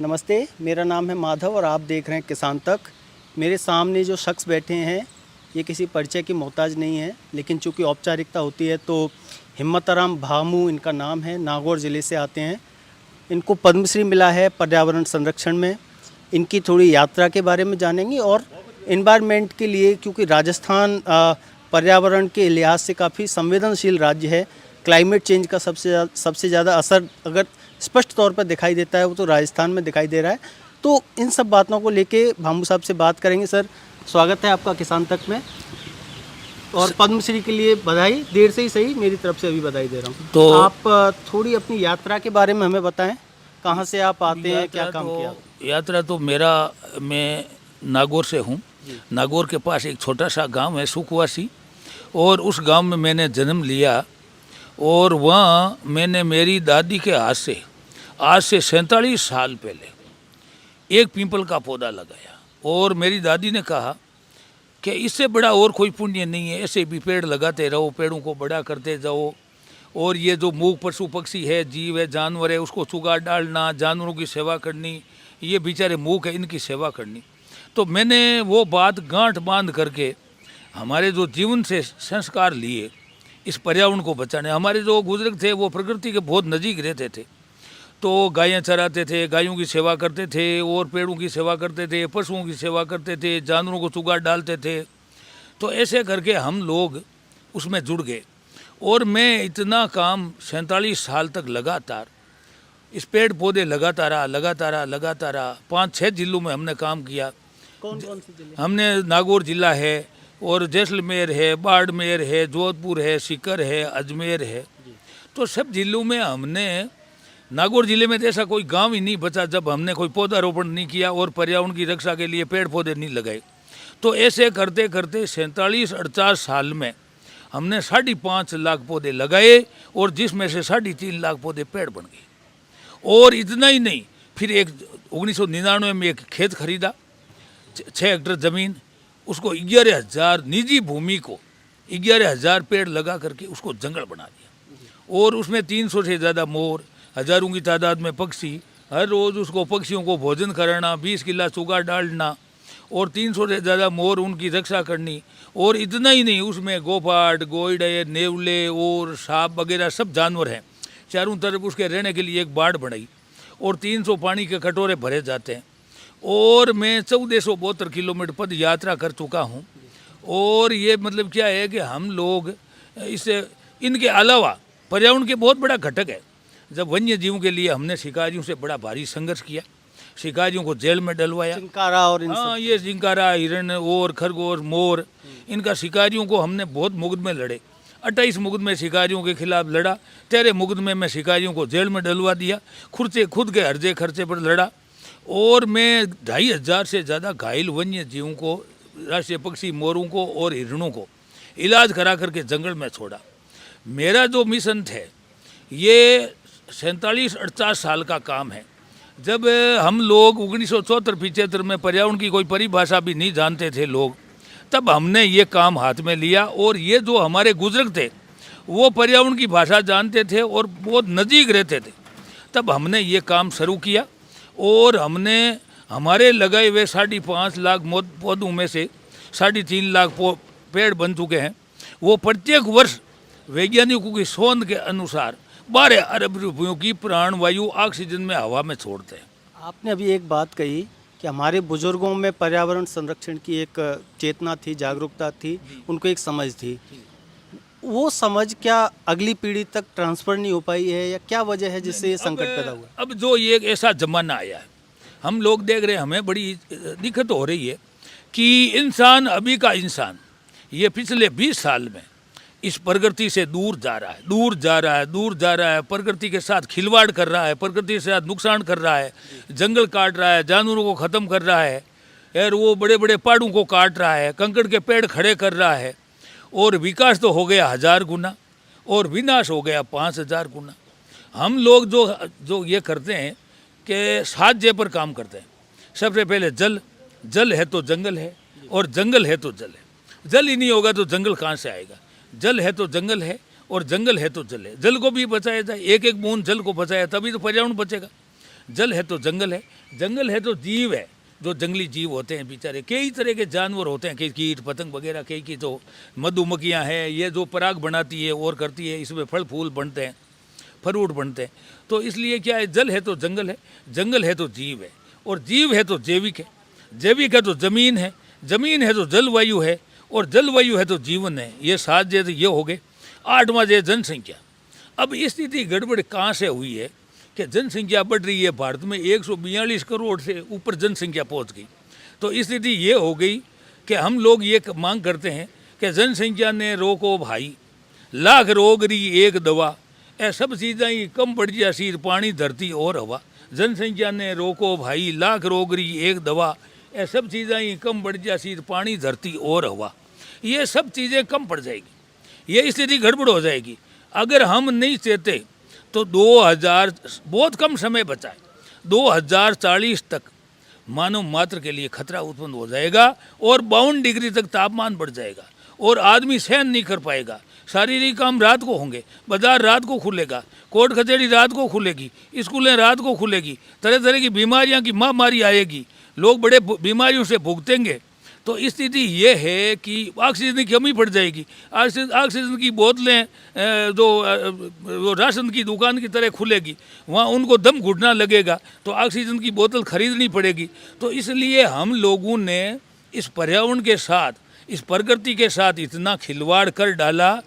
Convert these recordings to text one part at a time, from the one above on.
नमस्ते, मेरा नाम है माधव और आप देख रहे हैं किसान तक। मेरे सामने जो शख्स बैठे हैं ये किसी परिचय की मोहताज नहीं है, लेकिन चूंकि औपचारिकता होती है तो हिम्मताराम भामू इनका नाम है। नागौर ज़िले से आते हैं। इनको पद्मश्री मिला है पर्यावरण संरक्षण में। इनकी थोड़ी यात्रा के बारे में जानेंगे और इन्वायरमेंट के लिए, क्योंकि राजस्थान पर्यावरण के लिहाज से काफ़ी संवेदनशील राज्य है। क्लाइमेट चेंज का सबसे ज़्यादा असर अगर स्पष्ट तौर पर दिखाई देता है वो तो राजस्थान में दिखाई दे रहा है। तो इन सब बातों को लेके भामू साहब से बात करेंगे। सर, स्वागत है आपका किसान तक में, और पद्मश्री के लिए बधाई। देर से ही सही, मेरी तरफ से अभी बधाई दे रहा हूँ। तो आप थोड़ी अपनी यात्रा के बारे में हमें बताएं, कहाँ से आप आते हैं, क्या काम किया? यात्रा तो मैं नागौर से हूँ। नागौर के पास एक छोटा सा गांव है सुखवासी, और उस गांव में मैंने जन्म लिया। और वहाँ मैंने मेरी दादी के हाथ से आज से 47 साल पहले एक पीपल का पौधा लगाया। और मेरी दादी ने कहा कि इससे बड़ा और कोई पुण्य नहीं है, ऐसे भी पेड़ लगाते रहो, पेड़ों को बड़ा करते जाओ। और ये जो मूक पशु पक्षी है, जीव है, जानवर है, उसको चुगाड़ डालना, जानवरों की सेवा करनी, ये बेचारे मूक है, इनकी सेवा करनी। तो मैंने वो बात गांठ बांध करके हमारे जो जीवन से संस्कार लिए इस पर्यावरण को बचाने। हमारे जो बुजुर्ग थे वो प्रकृति के बहुत नज़दीक रहते थे, तो गायें चराते थे, गायों की सेवा करते थे, और पेड़ों की सेवा करते थे, पशुओं की सेवा करते थे, जानवरों को चुगाड़ डालते थे। तो ऐसे करके हम लोग उसमें जुड़ गए। और मैं इतना काम 47 साल तक लगातार इस पेड़ पौधे लगाता रहा। 5-6 जिलों में हमने काम किया। कौन कौन से जिले? हमने नागौर जिला है, और जैसलमेर है, बाड़मेर है, जोधपुर है, सीकर है, अजमेर है। तो सब जिलों में हमने, नागौर जिले में तो ऐसा कोई गांव ही नहीं बचा जब हमने कोई पौधारोपण नहीं किया और पर्यावरण की रक्षा के लिए पेड़ पौधे नहीं लगाए। तो ऐसे करते करते 47-48 साल में हमने 5.5 लाख पौधे लगाए, और जिसमें से 3.5 लाख पौधे पेड़ बन गए। और इतना ही नहीं, फिर 1999 में एक खेत खरीदा, 6 हेक्टेयर ज़मीन, उसको 11,000 निजी भूमि को 11,000 पेड़ लगा करके उसको जंगल बना दिया। और उसमें 300 से ज़्यादा मोर, हज़ारों की तादाद में पक्षी, हर रोज़ उसको पक्षियों को भोजन कराना, 20 किला चुगा डालना, और 300 से ज़्यादा मोर, उनकी रक्षा करनी। और इतना ही नहीं, उसमें गोपाट, गोइडे, नेवले और सांप वगैरह सब जानवर हैं। चारों तरफ उसके रहने के लिए एक बाड़ बनाई, और 300 पानी के कटोरे भरे जाते हैं। और मैं 1472 किलोमीटर पद यात्रा कर चुका हूँ। और ये मतलब क्या है कि हम लोग इससे, इनके अलावा पर्यावरण के बहुत बड़ा घटक है। जब वन्य जीवों के लिए हमने शिकारियों से बड़ा भारी संघर्ष किया, शिकारियों को जेल में डलवाया। चिंकारा और हाँ, ये जिंकारा, हिरण और खरगोश, मोर, इनका शिकारियों को हमने बहुत मुकदमे लड़े। 28 मुकदमे शिकारियों के खिलाफ लड़ा। 13 मुकदमे में शिकारियों को जेल में डलवा दिया। खुद के हर्जे खर्चे पर लड़ा। और मैं 2,500 से ज़्यादा घायल वन्य जीवों को, राष्ट्रीय पक्षी मोरों को और हिरणों को इलाज करा करके जंगल में छोड़ा। मेरा जो मिशन थे ये 47-48 साल का काम है। जब हम लोग 1974-75 में पर्यावरण की कोई परिभाषा भी नहीं जानते थे लोग, तब हमने ये काम हाथ में लिया। और ये जो हमारे बुजुर्ग थे वो पर्यावरण की भाषा जानते थे और बहुत नज़दीक रहते थे, तब हमने ये काम शुरू किया। और हमने हमारे लगाए हुए 5.5 लाख पौधों में से 3.5 लाख पेड़ बन चुके हैं। वो प्रत्येक वर्ष वैज्ञानिकों की शोध के अनुसार 12 अरब रुपयों की प्राणवायु ऑक्सीजन में हवा में छोड़ते हैं। आपने अभी एक बात कही कि हमारे बुजुर्गों में पर्यावरण संरक्षण की एक चेतना थी, जागरूकता थी, उनको एक समझ थी। वो समझ क्या अगली पीढ़ी तक ट्रांसफ़र नहीं हो पाई है, या क्या वजह है जिससे ये संकट पैदा हुआ? अब जो ये एक ऐसा ज़माना आया है, हम लोग देख रहे हैं, हमें बड़ी दिक्कत हो रही है कि इंसान, अभी का इंसान, ये पिछले 20 साल में इस प्रकृति से दूर जा रहा है। प्रकृति के साथ खिलवाड़ कर रहा है, प्रकृति के साथ नुकसान कर रहा है, जंगल काट रहा है, जानवरों को ख़त्म कर रहा है, और वो बड़े बड़े पहाड़ों को काट रहा है, कंकड़ के पेड़ खड़े कर रहा है। और विकास तो हो गया 1000 गुना, और विनाश हो गया 5000 गुना। हम लोग जो ये करते हैं कि 7 जे पर काम करते हैं। सबसे पहले जल है तो जंगल है, और जंगल है तो जल है। जल ही नहीं होगा तो जंगल कहाँ से आएगा? जल है तो जंगल है, और जंगल है तो जल है। जल को भी बचाया जाए, एक एक बूंद जल को बचाया तभी तो पर्यावरण बचेगा। जल है तो जंगल है तो जीव है, जो जंगली जीव होते हैं बेचारे, कई तरह के जानवर होते हैं, कई कीट पतंग वगैरह, कई की तो मधुमक्खियाँ हैं, ये जो पराग बनाती है और करती है, इसमें फल फूल बनते हैं, फ्रूट बनते हैं। तो इसलिए क्या है, जल है तो जंगल है तो जीव है, और जीव है तो जैविक है, जैविक है तो जमीन है तो जलवायु है, और जलवायु है तो जीवन है। ये 7 जे ये हो गए। 8वां जे जनसंख्या। अब स्थिति गड़बड़ कहाँ से हुई है कि जनसंख्या बढ़ रही है, भारत में 142 करोड़ से ऊपर जनसंख्या पहुंच गई। तो स्थिति ये हो गई कि हम लोग ये मांग करते हैं कि जनसंख्या ने रोको भाई, लाख रोग री एक दवा, ए सब चीज़ें ही कम बढ़ जा सीर पानी धरती और हवा। जनसंख्या ने रोको भाई, लाख रोग री एक दवा, ए सब चीज़ें ही कम बढ़ जा सीर पानी धरती और हवा। ये सब चीज़ें कम पड़ जाएगी, ये स्थिति गड़बड़ हो जाएगी। अगर हम नहीं चाहते तो 2000 बहुत कम समय बचा है, 2040 तक मानव मात्र के लिए खतरा उत्पन्न हो जाएगा और 52 डिग्री तक तापमान बढ़ जाएगा और आदमी सहन नहीं कर पाएगा। शारीरिक काम रात को होंगे, बाजार रात को खुलेगा, कोर्ट कचहरी रात को खुलेगी, स्कूलें रात को खुलेगी, तरह तरह की बीमारियां की महामारी आएगी, लोग बड़े बीमारियों से भुगतेंगे। तो स्थिति ये है कि ऑक्सीजन की कमी पड़ जाएगी। ऑक्सीजन की बोतलें जो राशन की दुकान की तरह खुलेगी, वहाँ उनको दम घुटना लगेगा, तो ऑक्सीजन की बोतल खरीदनी पड़ेगी। तो इसलिए हम लोगों ने इस पर्यावरण के साथ, इस प्रकृति के साथ इतना खिलवाड़ कर डाला,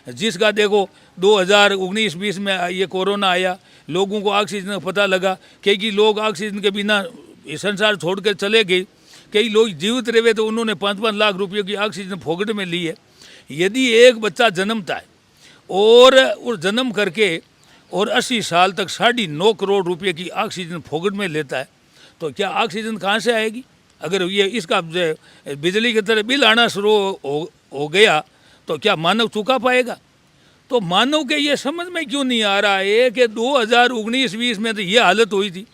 जिसका देखो 2019-20 में ये कोरोना आया, लोगों को ऑक्सीजन का पता लगा, कई लोग ऑक्सीजन के बिना संसार छोड़कर चले गए, कई लोग जीवित रहे तो उन्होंने 5-5 लाख रुपये की ऑक्सीजन फोकट में ली है। यदि एक बच्चा जन्मता है और जन्म करके और 80 साल तक 9.5 करोड़ रुपये की ऑक्सीजन फोकट में लेता है, तो क्या ऑक्सीजन कहाँ से आएगी? अगर ये इसका बिजली की तरह बिल आना शुरू हो गया तो क्या मानव चुका पाएगा? तो मानव के ये समझ में क्यों नहीं आ रहा है कि 2019-20 में तो ये हालत हुई थी,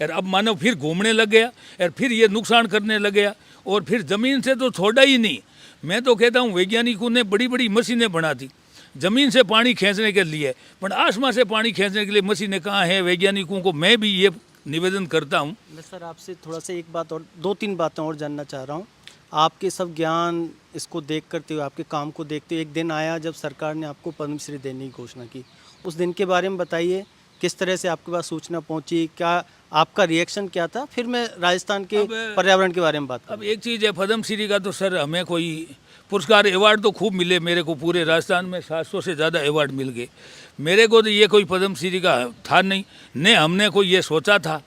और अब मानव फिर घूमने लग गया और फिर ये नुकसान करने लग गया, और फिर ज़मीन से तो छोड़ा ही नहीं। मैं तो कहता हूँ वैज्ञानिकों ने बड़ी बड़ी मशीनें बना दी ज़मीन से पानी खींचने के लिए, पर आसमान से पानी खींचने के लिए मशीनें कहाँ हैं? वैज्ञानिकों को मैं भी ये निवेदन करता हूँ। मैं सर आपसे थोड़ा सा एक बात और 2-3 बातें और जानना चाह रहा हूँ। आपके सब ज्ञान इसको देख करते हुए, आपके काम को देखते हुए, एक दिन आया जब सरकार ने आपको पद्मश्री देने की घोषणा की, उस दिन के बारे में बताइए, किस तरह से आपके पास सूचना पहुंची, क्या आपका रिएक्शन क्या था? फिर मैं राजस्थान के पर्यावरण के बारे में बात अब एक चीज़ है, पद्मश्री का तो सर हमें कोई पुरस्कार अवार्ड तो खूब मिले, मेरे को पूरे राजस्थान में 700 से ज़्यादा अवार्ड मिल गए। मेरे को तो ये कोई पद्मश्री का था नहीं, न हमने कोई ये सोचा था।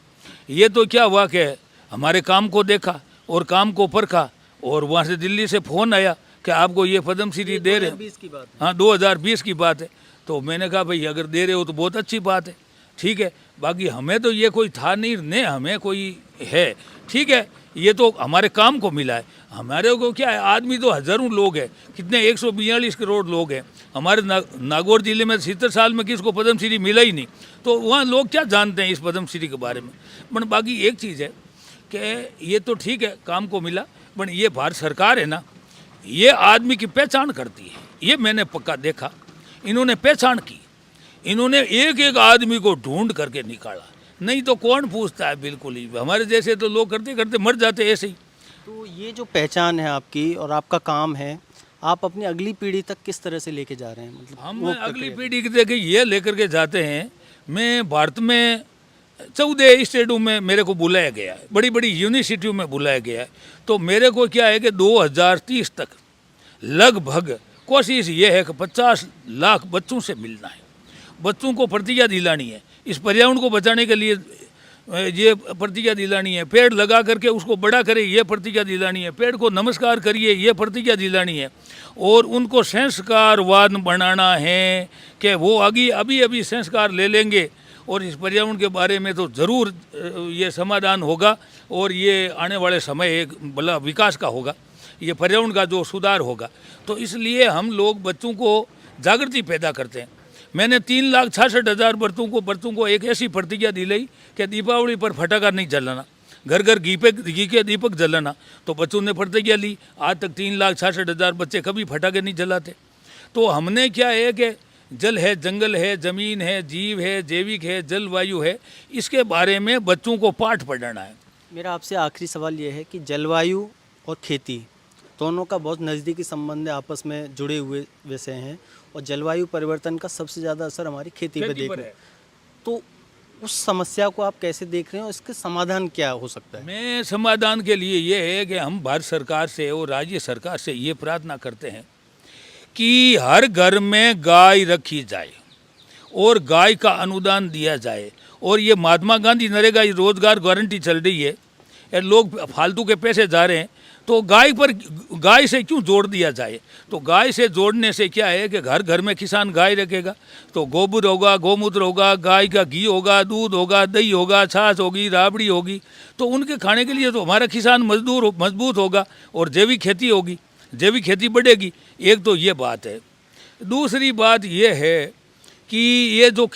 ये तो क्या हुआ कि हमारे काम को देखा और काम को परखा, और वहाँ से दिल्ली से फ़ोन आया कि आपको ये पद्मश्री दे रहे हैं। 2020 की बात है। हाँ, 2020 की बात है। तो मैंने कहा भाई अगर दे रहे हो तो बहुत अच्छी बात है, ठीक है। बाकी हमें तो ये कोई था नहीं, न हमें कोई है, ठीक है। ये तो हमारे काम को मिला है। हमारे को क्या है, आदमी तो हज़ारों लोग हैं, कितने 142 करोड़ लोग हैं हमारे नागौर जिले में। 70 साल में किसको पद्मश्री मिला ही नहीं, तो वहाँ लोग क्या जानते हैं इस पद्मश्री के बारे में। पर बाकी एक चीज़ है कि ये तो ठीक है काम को मिला, पर ये भारत सरकार है ना, ये आदमी की पहचान करती है। ये मैंने पक्का देखा, इन्होंने पहचान की, इन्होंने एक एक आदमी को ढूंढ करके निकाला, नहीं तो कौन पूछता है। बिल्कुल ही हमारे जैसे तो लोग करते करते मर जाते ऐसे ही। तो ये जो पहचान है आपकी और आपका काम है, आप अपनी अगली पीढ़ी तक किस तरह से लेके जा रहे हैं? मतलब हम वो अगली पीढ़ी के देखे ये लेकर के जाते हैं। मैं भारत में 14 स्टेटों में मेरे को बुलाया गया है, बड़ी बड़ी यूनिवर्सिटियों में बुलाया गया है। तो मेरे को क्या है कि 2030 तक लगभग कोशिश ये है कि 50 लाख बच्चों से मिलना है, बच्चों को प्रतिज्ञा दिलानी है, इस पर्यावरण को बचाने के लिए ये प्रतिज्ञा दिलानी है, पेड़ लगा करके उसको बड़ा करे ये प्रतिज्ञा दिलानी है, पेड़ को नमस्कार करिए ये प्रतिज्ञा दिलानी है, और उनको संस्कारवान बनाना है कि वो अभी अभी संस्कार ले लेंगे और इस पर्यावरण के बारे में तो ज़रूर ये समाधान होगा, और ये आने वाले समय एक बड़ा विकास का होगा, ये पर्यावरण का जो सुधार होगा। तो इसलिए हम लोग बच्चों को जागृति पैदा करते हैं। मैंने 3,66,000 बच्चों को एक ऐसी प्रतिज्ञा दिलाई कि दीपावली पर फटाखा नहीं जलाना, घर घर घी के दीपक जलाना। तो बच्चों ने प्रतिज्ञा ली, आज तक 3,66,000 बच्चे कभी फटाखे नहीं जलाते। तो हमने क्या है कि जल है, जंगल है, ज़मीन है, जीव है, जैविक है, जलवायु है, इसके बारे में बच्चों को पाठ पढ़ाना है। मेरा आपसे आखिरी सवाल ये है कि जलवायु और खेती दोनों का बहुत नज़दीकी संबंध है, आपस में जुड़े हुए विषय हैं, और जलवायु परिवर्तन का सबसे ज़्यादा असर हमारी खेती पर देख रहे हैं। तो उस समस्या को आप कैसे देख रहे हैं और इसके समाधान क्या हो सकता है? मैं समाधान के लिए ये है कि हम भारत सरकार से और राज्य सरकार से ये प्रार्थना करते हैं कि हर घर में गाय रखी जाए और गाय का अनुदान दिया जाए। और ये महात्मा गांधी नरेगा रोजगार गारंटी चल रही है, ये लोग फालतू के पैसे जा रहे हैं, तो गाय से क्यों जोड़ दिया जाए? तो गाय से जोड़ने से क्या है कि घर घर में किसान गाय रखेगा तो गोबर होगा, गोमूत्र होगा, गाय का घी होगा, दूध होगा, दही होगा, छाछ होगी, राबड़ी होगी, तो उनके खाने के लिए तो हमारा किसान मजबूत होगा और जैविक खेती होगी, जैविक खेती बढ़ेगी। एक तो ये बात है। दूसरी बात ये है कि ये जो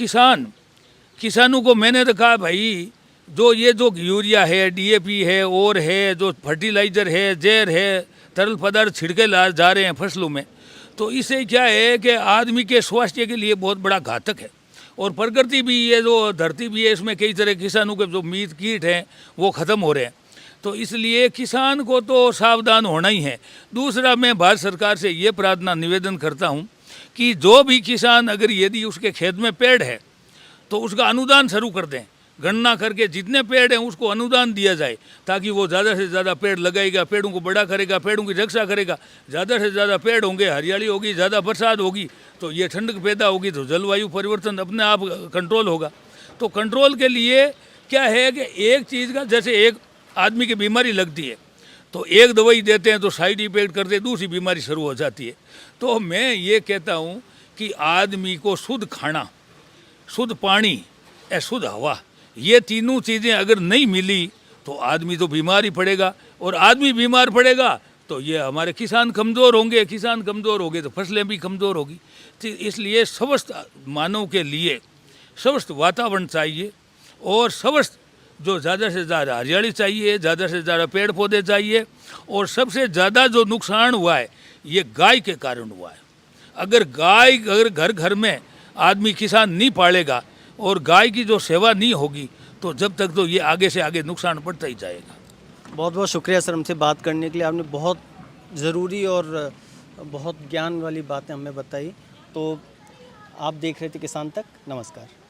किसानों को मैंने तो कहा भाई, जो यूरिया है, डीएपी है और है, जो फर्टिलाइज़र है, जहर है, तरल पदार्थ छिड़के जा रहे हैं फसलों में, तो इससे क्या है कि आदमी के स्वास्थ्य के लिए बहुत बड़ा घातक है। और प्रकृति भी, ये जो धरती भी है, इसमें कई तरह किसानों के जो मीत कीट हैं वो ख़त्म हो रहे हैं। तो इसलिए किसान को तो सावधान होना ही है। दूसरा, मैं भारत सरकार से ये प्रार्थना निवेदन करता हूँ कि जो भी किसान, अगर यदि उसके खेत में पेड़ है तो उसका अनुदान शुरू कर दें, गणना करके जितने पेड़ हैं उसको अनुदान दिया जाए, ताकि वो ज़्यादा से ज़्यादा पेड़ लगाएगा, पेड़ों को बड़ा करेगा, पेड़ों की रक्षा करेगा। ज़्यादा से ज़्यादा पेड़ होंगे, हरियाली होगी, ज़्यादा बरसात होगी तो ये ठंडक पैदा होगी, तो जलवायु परिवर्तन अपने आप कंट्रोल होगा। तो कंट्रोल के लिए क्या है कि एक चीज़ का, जैसे एक आदमी की बीमारी लगती है तो एक दवाई देते हैं तो साइड इफेक्ट करते दूसरी बीमारी शुरू हो जाती है। तो मैं ये कहता हूँ कि आदमी को शुद्ध खाना, शुद्ध पानी या शुद्ध हवा, ये तीनों चीज़ें अगर नहीं मिली तो आदमी तो बीमार ही पड़ेगा, और आदमी बीमार पड़ेगा तो ये हमारे किसान कमज़ोर होंगे, किसान कमज़ोर होंगे तो फसलें भी कमज़ोर होगी। तो इसलिए समस्त मानव के लिए समस्त वातावरण चाहिए, और समस्त जो ज़्यादा से ज़्यादा हरियाली चाहिए, ज़्यादा से ज़्यादा पेड़ पौधे चाहिए। और सबसे ज़्यादा जो नुकसान हुआ है ये गाय के कारण हुआ है। अगर घर घर में आदमी किसान नहीं पालेगा और गाय की जो सेवा नहीं होगी तो जब तक तो ये आगे से आगे नुकसान बढ़ता ही जाएगा। बहुत बहुत शुक्रिया सर, हमसे बात करने के लिए। आपने बहुत ज़रूरी और बहुत ज्ञान वाली बातें हमें बताई। तो आप देख रहे थे किसान तक। नमस्कार।